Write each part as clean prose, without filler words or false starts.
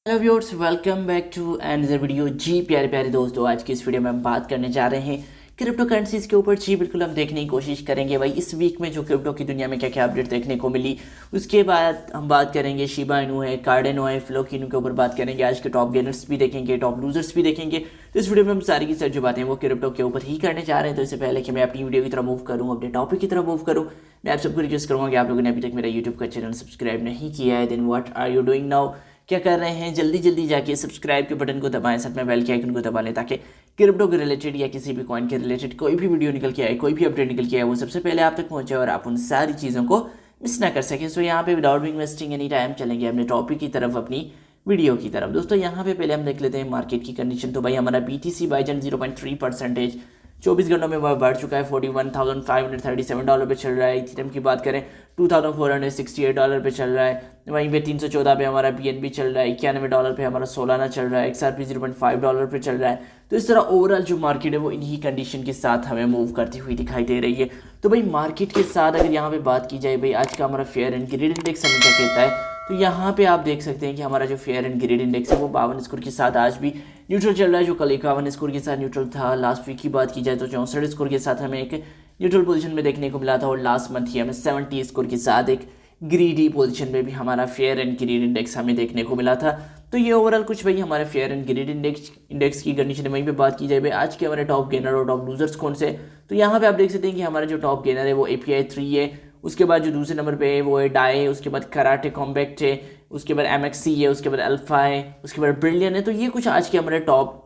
Hello viewers, welcome back to another video. जी प्यारे प्यारे दोस्तों, आज की इस वीडियो में हम बात करने जा रहे हैं क्रिप्टो करेंसीज के ऊपर। जी बिल्कुल, हम देखने की कोशिश करेंगे भाई इस वीक में जो क्रिप्टो की दुनिया में क्या क्या अपडेट देखने को मिली। उसके बाद हम बात करेंगे शिबा इनू है, कार्डेनो है, फ्लोकिनो के ऊपर बात करेंगे। आज के टॉप गेनर्स भी देखेंगे, टॉप लूजर्स भी देखेंगे। तो इस वीडियो में हम सारी की सारी जो बातें हैं वो क्रिप्टो के ऊपर ही करने जा रहे हैं। तो इससे पहले कि मैं अपनी वीडियो की तरफ मूव करूँ, अपने टॉपिक की तरफ मूव करूँ, मैं आप सबको रिक्वेस्ट करूँगा कि आप लोगों ने अभी तक मेरा यूट्यूब का चैनल सब्सक्राइब नहीं किया है, then what are you doing now. क्या कर रहे हैं, जल्दी जल्दी जाके सब्सक्राइब के बटन को दबाएं, साथ में बेल के आइकन को दबा लें, ताकि क्रिप्टो के रिलेटेड या किसी भी कॉइन के रिलेटेड कोई भी वीडियो निकल के आए, कोई भी अपडेट निकल के आए, वो सबसे पहले आप तक पहुंचे और आप उन सारी चीज़ों को मिस ना कर सकें। सो यहाँ पे without Bing wasting any time चलेंगे अपने टॉपिक की तरफ, अपनी वीडियो की तरफ। दोस्तों यहाँ पे पहले हम देख लेते हैं मार्केट की कंडीशन। तो भाई हमारा BTC बाइजन 0.3% 24 घंटों में वह बढ़ चुका है, $41,537 पे चल रहा है। इथेरियम की बात करें $2,468 पे चल रहा है। वहीं पे 314 पे हमारा BNB चल रहा है, $91 पे हमारा सोलाना चल रहा है, XRP $0.5 पे चल रहा है। तो इस तरह ओवरऑल जो मार्केट है वो इन्हीं कंडीशन के साथ हमें मूव करती हुई दिखाई दे रही है। तो भाई मार्केट के साथ अगर यहाँ पे बात की जाए, भाई आज का हमारा फेयर एंड ग्रीड इंडेक्स हमें क्या कहता है, तो यहाँ पे आप देख सकते हैं कि हमारा जो फेयर एंड ग्रीड इंडेक्स है वो 52 स्कोर के साथ आज भी न्यूट्रल चल रहा है, जो कल 51 स्कोर के साथ न्यूट्रल था। लास्ट वीक की बात की जाए तो 64 स्कोर के साथ हमें एक न्यूट्रल पोजीशन में देखने को मिला था, और लास्ट मंथ ही हमें 70 स्कोर के साथ एक ग्रीडी पोजीशन में भी हमारा फेयर एंड ग्रीड इंडेक्स हमें देखने को मिला था। तो ये ओवरऑल कुछ भाई हमारे फेयर एंड ग्रीड इंडेक्स की कंडीशन है। वहीं पे बात की जाए भाई आज के हमारे टॉप गेनर और टॉप लूजर्स कौन से, तो यहाँ पे आप देख सकते हैं कि हमारा जो टॉप गेनर है वो API 3 है। उसके बाद जो दूसरे नंबर पे है वो है डाई है, उसके बाद कराटे कॉम्बैक्ट है, उसके बाद MXC है, उसके बाद अल्फा है, उसके बाद ब्रिलियन है। तो ये कुछ आज के हमारे टॉप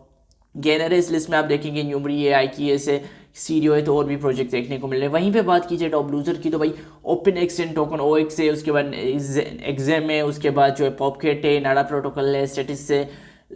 गेनर है। इस लिस्ट में आप देखेंगे न्यूमरी है, IKS है, सीरियो है, तो और भी प्रोजेक्ट देखने को मिल रहे हैं। वहीं पे बात कीजिए टॉप लूजर की, तो भाई ओपन एक्सचेंज टोकन OX है, उसके बाद एग्जाम है, उसके बाद जो है पॉपकेट है, नाडा प्रोटोकॉल है, स्टेटिस है,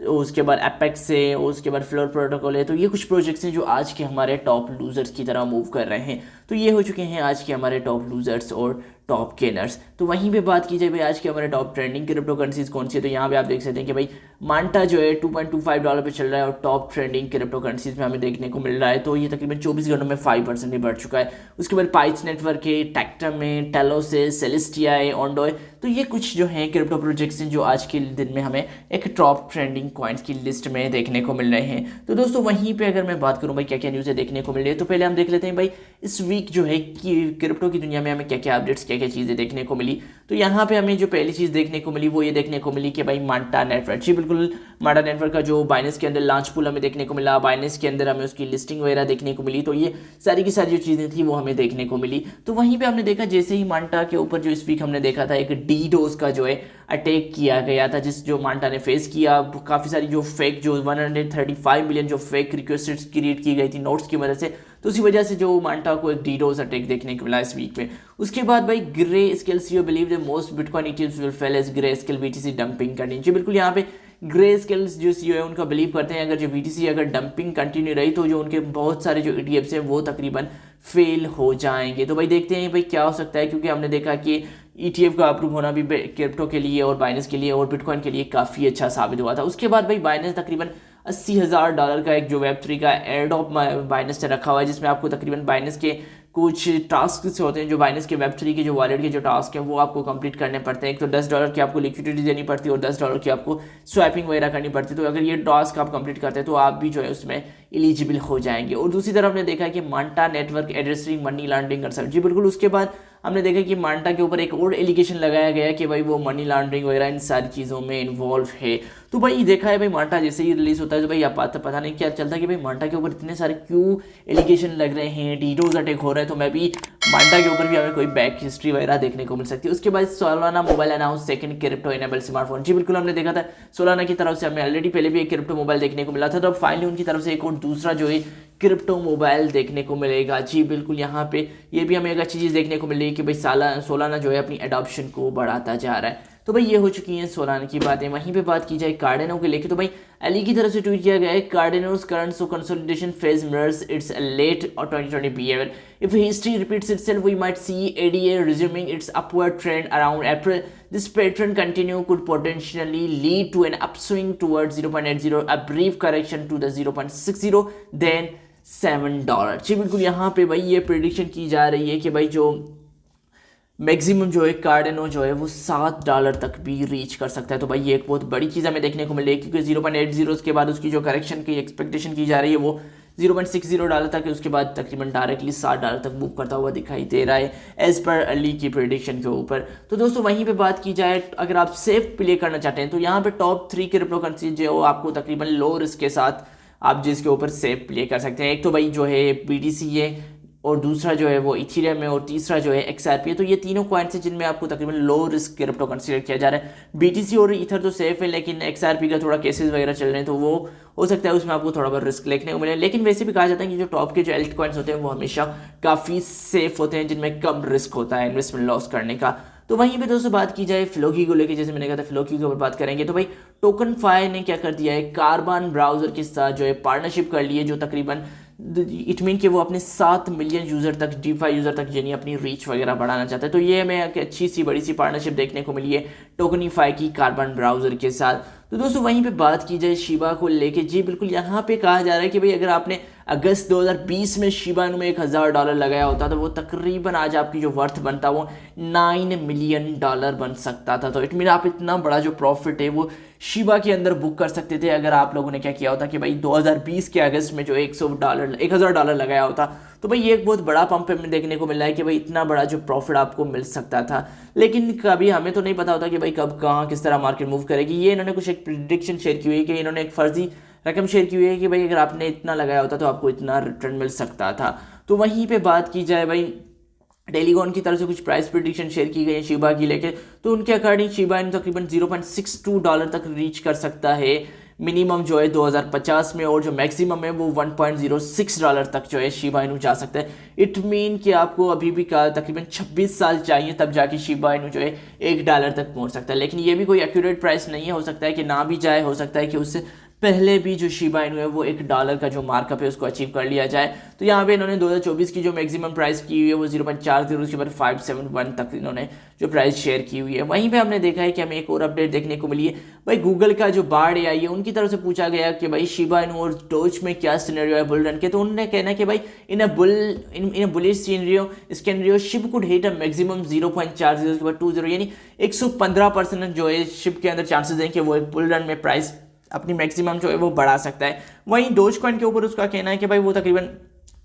उसके बाद एपेक्स है, उसके बाद फ्लोर प्रोटोकॉल है। तो ये कुछ प्रोजेक्ट्स हैं जो आज के हमारे टॉप लूजर्स की तरह मूव कर रहे हैं। तो ये हो चुके हैं आज के हमारे टॉप लूजर्स और टॉप गेनर्स। तो वहीं पे बात की जाए भाई आज के हमारे टॉप ट्रेंडिंग क्रिप्टो करेंसीज कौन सी है, तो यहाँ पे आप देख सकते हैं कि भाई मांटा जो है $2.25 पे चल रहा है, और टॉप ट्रेंडिंग क्रिप्टो करेंसीज में हमें देखने को मिल रहा है। तो ये तकरीबन 24 घंटों में 5% ही बढ़ चुका है। उसके बाद पाइट्स नेटवर्क है, टेक्टम है, टेलोस है, सेलेस्टिया है, ऑन्डो है। तो ये कुछ जो है क्रिप्टो प्रोजेक्ट्स हैं जो आज के दिन में हमें एक टॉप ट्रेंडिंग कॉइन्स की लिस्ट में देखने को मिल रहे हैं। तो दोस्तों वहीं पे अगर मैं बात करूं भाई क्या क्या न्यूज़ देखने को मिल रही है, तो पहले हम देख लेते हैं भाई इस वीक जो है कि क्रिप्टो की दुनिया में हमें क्या क्या अपडेट्स, क्या क्या चीज़ें देखने को मिली। तो यहाँ पे हमें जो पहली चीज़ देखने को मिली वो ये देखने को मिली कि भाई मांटा नेटवर्क, जी बिल्कुल मांटा नेटवर्क का जो बाइनेंस के अंदर लॉन्च पूल हमें देखने को मिला, बाइनेंस के अंदर हमें उसकी लिस्टिंग वगैरह देखने को मिली। तो ये सारी की सारी जो चीज़ें थी वो हमें देखने को मिली। तो वहीं पे हमने देखा जैसे ही मांटा के ऊपर जो इस वीक हमने देखा था एक डीडोस का जो है अटैक किया गया था, जिस जो मांटा ने फेस किया। काफ़ी सारी जो फेक जो 135 मिलियन जो फेक रिक्वेस्ट क्रिएट की गई थी नोट्स की मदद से, तो उसी वजह से जो मांटा को एक डीडोस अटैक देखने को मिला इस वीक में। उसके बाद भाई Grayscale CEO believe the most bitcoin ETFs will fail as Grayscale BTC dumping continue. बिल्कुल यहाँ पे ग्रे स्केल्स जो सीईओ है उनका बिलीव करते हैं अगर जो BTC अगर डंपिंग कंटिन्यू रही तो जो उनके बहुत सारे जो ETFs हैं वो तकरीबन फेल हो जाएंगे। तो भाई देखते हैं भाई क्या हो सकता है, क्योंकि हमने देखा कि ETF का अप्रूव होना भी क्रिप्टो के लिए और बाइनेंस के लिए और बिटकॉइन के लिए काफ़ी अच्छा साबित हुआ था। उसके बाद भाई बाइनेंस तकरीबन $80,000 का एक जो Web3 का एयरड्रॉप बाइनेंस से रखा हुआ है, जिसमें आपको तकरीबन बाइनेंस के कुछ टास्क होते हैं जो बाइनेंस के Web3 के जो वॉलेट के जो टास्क हैं वो आपको कंप्लीट करने पड़ते हैं। एक तो $10 की आपको लिक्विडिटी देनी पड़ती है और $10 की आपको स्वैपिंग वगैरह करनी पड़ती है। तो अगर ये टास्क आप कंप्लीट करते हैं तो आप भी जो है उसमें एलिजिबल हो जाएंगे। और दूसरी तरफ हमने देखा कि Manta network addressing money laundering concern, जी बिल्कुल। उसके बाद हमने देखा कि मांटा के ऊपर एक और एलिगेशन लगाया गया कि भाई वो मनी लॉन्ड्रिंग वगैरह इन सारी चीज़ों में इन्वॉल्व है। तो भाई देखा है भाई मांटा जैसे ही रिलीज होता है तो भाई आप पता नहीं क्या चलता कि भाई मांटा के ऊपर इतने सारे क्यों एलिगेशन लग रहे हैं, डीडोज अटैक हो रहा है। तो मैं भी मांटा के ऊपर भी हमें कोई बैक हिस्ट्री वगैरह देखने को मिल सकती है। उसके बाद Solana mobile announce second crypto enable smartphone, जी बिल्कुल हमने देखा था सोलाना की तरफ से हमें ऑलरेडी पहले भी एक क्रिप्टो मोबाइल देखने को मिला था, तो अब फाइनली उनकी तरफ से एक और दूसरा जो है क्रिप्टो मोबाइल देखने को मिलेगा। जी बिल्कुल यहाँ पे ये भी हमें एक अच्छी चीज़ देखने को मिल रही है कि भाई सोलाना जो है अपनी एडॉप्शन को बढ़ाता जा रहा है। तो भाई ये हो चुकी हैं सोलाना की बातें। वहीं पे बात की जाए कार्डेनो के लेके, तो भाई एली की तरफ से ट्वीट किया गया है Cardano's current so consolidation phase mirrors its late और 2020 behaviour if history repeats itself we might see ADA resuming its upward trend around April. This pattern continue could potentially lead to an upswing towards 0.80, a brief correction to the 0.60, then $7। जी बिल्कुल यहाँ पे भाई ये prediction की जा रही है कि भाई जो मैक्सिमम जो है कार्डेनो जो है वो $7 तक भी रीच कर सकता है। तो भाई ये एक बहुत बड़ी चीज़ हमें देखने को मिल रही है, क्योंकि 0.80 के बाद उसकी जो करेक्शन की एक्सपेक्टेशन की जा रही है वो $0.60 तक है, उसके बाद तकरीबन डायरेक्टली $7 तक मूव करता हुआ दिखाई दे रहा है एज पर अली की प्रेडिक्शन के ऊपर। तो दोस्तों वहीं पे बात की जाए, अगर आप सेफ प्ले करना चाहते हैं तो यहाँ पे टॉप 3 क्रिप्टो करेंसी जो आपको तकरीबन लो रिस्क के साथ आप जिसके ऊपर सेफ प्ले कर सकते हैं, एक तो भाई जो है BTC है, और दूसरा जो है वो इथीरियम है, और तीसरा जो है XRP है। तो ये तीनों कॉइन्स हैं जिनमें आपको तकरीबन लो रिस्क क्रिप्टो कंसीडर किया जा रहा है। BTC और इथर तो सेफ है, लेकिन XRP का थोड़ा केसेस वगैरह चल रहे हैं, तो वो हो सकता है उसमें आपको थोड़ा बहुत रिस्क देखने को मिले। लेकिन वैसे भी कहा जाता है कि जो टॉप के जो एल्ट कॉइन्स होते हैं वो हमेशा काफ़ी सेफ होते हैं, जिनमें कम रिस्क होता है इन्वेस्टमेंट लॉस करने का। तो वहीं पे दोस्तों बात की जाए फ्लोकी को लेकर, जैसे मैंने कहा था फ्लोकी के ऊपर बात करेंगे, तो भाई टोकन फाई ने क्या कर दिया है, कार्बन ब्राउजर के साथ जो है पार्टनरशिप कर ली है, जो तकरीबन इट मीन कि वो अपने 7 मिलियन यूज़र तक, DeFi यूज़र तक यानी अपनी रीच वगैरह बढ़ाना चाहता है। तो ये हमें एक अच्छी सी बड़ी सी पार्टनरशिप देखने को मिली है टोकनीफाई की कार्बन ब्राउज़र के साथ। तो दोस्तों वहीं पे बात की जाए शिबा को लेके, जी बिल्कुल यहाँ पे कहा जा रहा है कि भाई अगर आपने अगस्त 2020 में शिबा इनू में $1000 लगाया होता तो वो तकरीबन आज आपकी जो वर्थ बनता वो $9 मिलियन बन सकता था। तो इट मीन आप इतना बड़ा जो प्रॉफिट है वो शिबा के अंदर बुक कर सकते थे, अगर आप लोगों ने क्या किया होता कि भाई 2020 के अगस्त में जो $1000 लगाया होता। तो भाई ये एक बहुत बड़ा पंप हमें देखने को मिल रहा है कि भाई इतना बड़ा जो प्रॉफिट आपको मिल सकता था। लेकिन कभी हमें तो नहीं पता होता कि भाई कब कहाँ किस तरह मार्केट मूव करेगी। ये इन्होंने कुछ एक प्रिडिक्शन शेयर की हुई है कि इन्होंने एक फर्जी रकम शेयर की हुई है कि भाई अगर आपने इतना लगाया होता तो आपको इतना रिटर्न मिल सकता था। तो वहीं पे बात की जाए भाई टेलीगॉन की तरफ से कुछ प्राइस प्रिडिक्शन शेयर की गई है शिबा की लेके, तो उनके अकॉर्डिंग शिबा इन तकरीबन $0.62 तक रीच कर सकता है मिनिमम जो है 2050 में, और जो मैक्सिमम है वो $1.06 तक जो है शिबा इनू जा सकता है। इट मीन कि आपको अभी भी का तकरीबन 26 साल चाहिए तब जाके शिबा इनू जो है $1 तक पहुंच सकता है। लेकिन ये भी कोई एक्यूरेट प्राइस नहीं है, हो सकता है कि ना भी जाए, हो सकता है कि उससे पहले भी जो शिबा इनू है वो $1 का जो मार्कअप है उसको अचीव कर लिया जाए। तो यहाँ पे इन्होंने 2024 की जो मैक्सिमम प्राइस की हुई है वो 0.40 उसके बाद 571 तक इन्होंने जो प्राइस शेयर की हुई है। वहीं पे हमने देखा है कि हमें एक और अपडेट देखने को मिली है भाई, गूगल का जो बार्ड AI है उनकी तरफ से पूछा गया कि भाई शिबा इनू और डोज में क्या सिनेरियो है बुल रन के, तो उन्होंने कहना है कि भाई in a bullish scenario ship could hit a maximum 0.40 उसके बाद 20 यानी 115% जो है शिप के अंदर चांसेस हैं कि वो एक बुल रन में प्राइस अपनी मैक्सिमम जो है वो बढ़ा सकता है। वहीं डोज कॉइन के ऊपर उसका कहना है कि भाई वो तकरीबन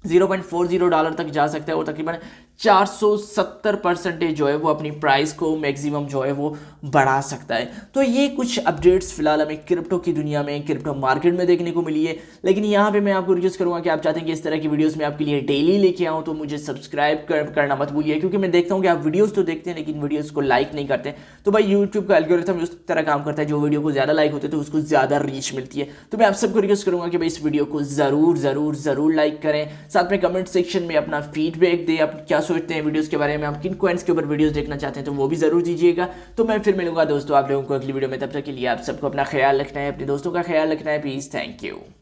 $0.40 तक जा सकता है, और तकरीबन 470% जो है वो अपनी प्राइस को मैक्सिमम जो है वो बढ़ा सकता है। तो ये कुछ अपडेट्स फिलहाल हमें क्रिप्टो की दुनिया में, क्रिप्टो मार्केट में देखने को मिली है। लेकिन यहाँ पे मैं आपको रिक्वेस्ट करूँगा कि आप चाहते हैं कि इस तरह की वीडियोस में आपके लिए डेली लेके आऊँ तो मुझे सब्सक्राइब करना मत भूलिए, क्योंकि मैं देखता हूँ कि आप वीडियोज़ तो देखते हैं लेकिन वीडियोज़ को लाइक नहीं करते। तो भाई यूट्यूब का एल्गोरिथम उस तरह काम करता है, जो वीडियो को ज़्यादा लाइक होते हैं तो उसको ज़्यादा रीच मिलती है। तो मैं आप सबको रिक्वेस्ट करूँगा कि भाई इस वीडियो को ज़रूर लाइक करें, साथ में कमेंट सेक्शन में अपना फीडबैक दें, आप क्या सोचते हैं वीडियोस के बारे में, आप किन कॉइन्स के ऊपर वीडियोस देखना चाहते हैं तो वो भी जरूर दीजिएगा। तो मैं फिर मिलूंगा दोस्तों आप लोगों को अगली वीडियो में, तब तक के लिए आप सबको अपना ख्याल रखना है, अपने दोस्तों का ख्याल रखना है। Please, thank you.